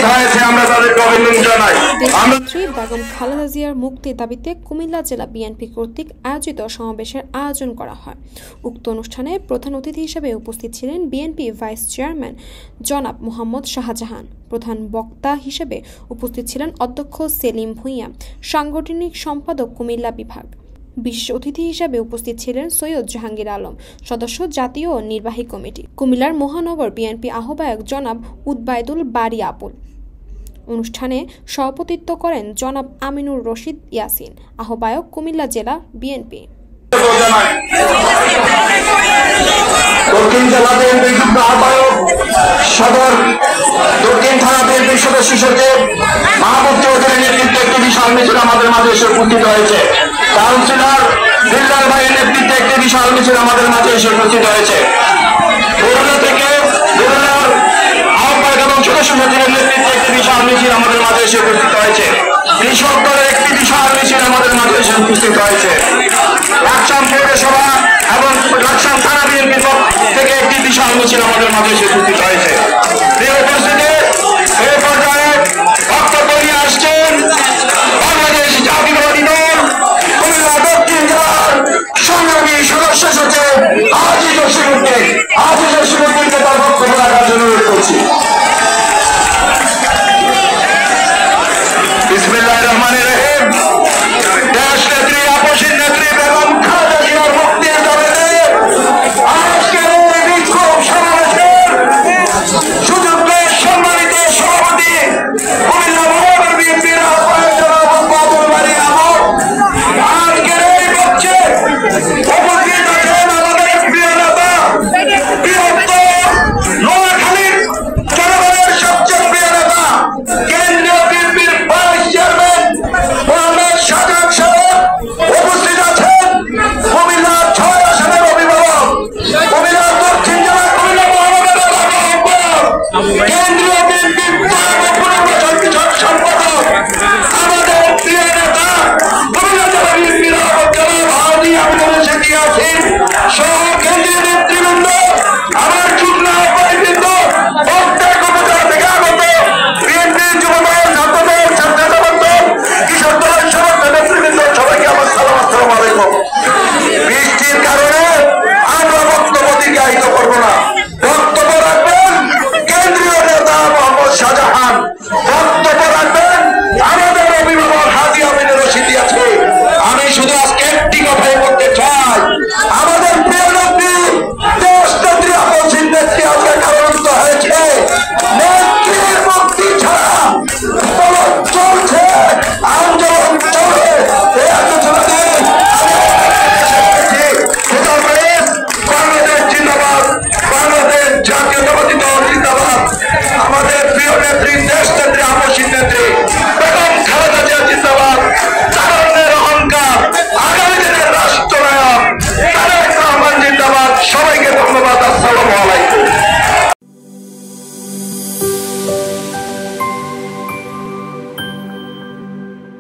উপস্থিত হয়েছে, আমরা তাদেরকে অভিনন্দন জানাই। দেশনেত্রী বেগম খালেদা জিয়ার মুক্তির দাবিতে কুমিল্লা জেলা বিএনপি কর্তৃক আয়োজিত সমাবেশের আয়োজন করা হয়। উক্ত অনুষ্ঠানে প্রধান অতিথি হিসেবে উপস্থিত ছিলেন বিএনপি ভাইস চেয়ারম্যান জনাব মোহাম্মদ শাহজাহান। প্রধান বক্তা হিসেবে উপস্থিত ছিলেন অধ্যক্ষ সেলিম ভূঁইয়া, সাংগঠনিক সম্পাদক কুমিল্লা বিভাগ। বিশেষ অতিথি হিসেবে উপস্থিত ছিলেন সৈয়দ জাহাঙ্গীর আলম, সদস্য জাতীয় নির্বাহী কমিটি, কুমিল্লার মহানগর বিএনপি আহ্বায়ক জনাব উদ্বায়দুল বারী আপুল। অনুষ্ঠানে সভাপতিত্ব করেন জনাব আমিনুর রশিদ ইয়াসিন, আহ্বায়ক কুমিল্লা জেলা বিএনপি। দক্ষিণ জেলা বিএনপি যুগ্ম আহ্বায়ক সদর দক্ষিণ থানা বিএনপির সদস্য সচিব মাহমুদ চৌধুরীর নেতৃত্বে একটি বিশাল মিছিল আমাদের মাঝে এসে উপস্থিত হয়েছে। কাউন্সিলর দিলদার ভাইয়ের নেতৃত্বে একটি বিশাল মিছিল আমাদের মাঝে এসে উপস্থিত হয়েছে। বরুণা থেকে বরুণার আহ্বায়ক এবং সদস্য সচিবের নেতৃত্বে একটি বিশাল মিছিল আমাদের মাঝে এসে উপস্থিত হয়েছে। কৃষক দলের একটি বিশাল মিছিল আমাদের মাঝে এসে উপস্থিত হয়েছে। লাকসাম পৌরসভা এবং লাকসাম থানা বিএনপির থেকে একটি বিশাল মিছিল আমাদের মাঝে এসে উপস্থিত হয়েছে। প্রিয় উপস্থিতি, এই পর্যায়ে বক্তব্য নিয়ে আসছেন বাংলাদেশ জাতীয়তাবাদী দল কুমিল্লা দক্ষিণ জেলার সংগ্রামী সদস্য সচিব আজিজ জসিমউদ্দিন। আজিজ জসিমউদ্দিনকে তার বক্তব্য রাখার জন্য অনুরোধ করছি। বিসমিল্লাহির রহমানির রহিম। দেশ নেত্রী আপসীর নেত্রী বেগম খালেদা জিয়ার মুক্তির দাবিতে আজকের এই বিক্ষোভ সমাবেশের সুযোগ্য সম্মানিত সভাপতি কুমিল্লা মহানগর বিএনপির আহ্বায়ক জনাব উদ্বায়দুল বারী আপুল, আজকের এই মঞ্চে উপস্থিত আছেন আমাদের প্রিয় নেতা, বৃহত্তর নোয়াখালীর জনগণের সবচেয়ে প্রিয় নেতা, কেন্দ্রীয় বিএনপির ভাইস চেয়ারম্যান মোহাম্মদ শাহজাহান সাহেব, উপস্থিত আছেন কুমিল্লা ৬ আসনের অভিভাবক, কুমিল্লা দক্ষিণ জেলা কুমিল্লা মহানগরের আহ্বায়ক, কেন্দ্রীয় বিএনপির সম্পাদক, আমাদের প্রিয় নেতা কুমিল্লা জেলা বিএনপির আহ্বায়ক জনাব হাজী আমিনুর রশিদ ইয়াসিন সহ কেন্দ্রীয় নেতৃবৃন্দ, আমার যুগ্ম আহ্বায়কবৃন্দ, প্রত্যেক উপজেলা থেকে আগত বিএনপির যুবদল, ছাত্রদল, ছাত্রদল, কৃষক দলের সমস্ত নেতৃবৃন্দ, সবাইকে আমার সালাম, আসসালামু আলাইকুম। বৃষ্টির কারণে আমরা বক্তব্য দীর্ঘায়িত করবো না। বক্তব্য রাখবেন কেন্দ্রীয় নেতা মোহাম্মদ শাহজাহান, বক্তব্য রাখবেন আমাদের অভিভাবক হাজী আমিনুর রশিদ ইয়াসিন। আমি শুধু আজকে একটি কথাই বলতে চাই, আমাদের প্রিয় নেত্রী, দেশ নেত্রী আপসীর নেত্রী আজকে কারারুদ্ধ হয়েছে। নেত্রীর মুক্তি ছাড়া আন্দোলন চলছে, আন্দোলন চলে। এই আন্দোলনে বাংলাদেশ জিন্দাবাদ, বাংলাদেশ জাতীয়তাবাদী দল জিন্দাবাদ। আমাদের প্রিয় নেত্রী, দেশ নেত্রী আপসীর নেত্রী বেগম খালেদা জিয়া জিন্দাবাদ। তারুণ্যের অহংকার, আগামী দিনের রাষ্ট্রনায়ক তারেক রহমান জিন্দাবাদ। সবাইকে ধন্যবাদ। আসসালামু আলাইকুম।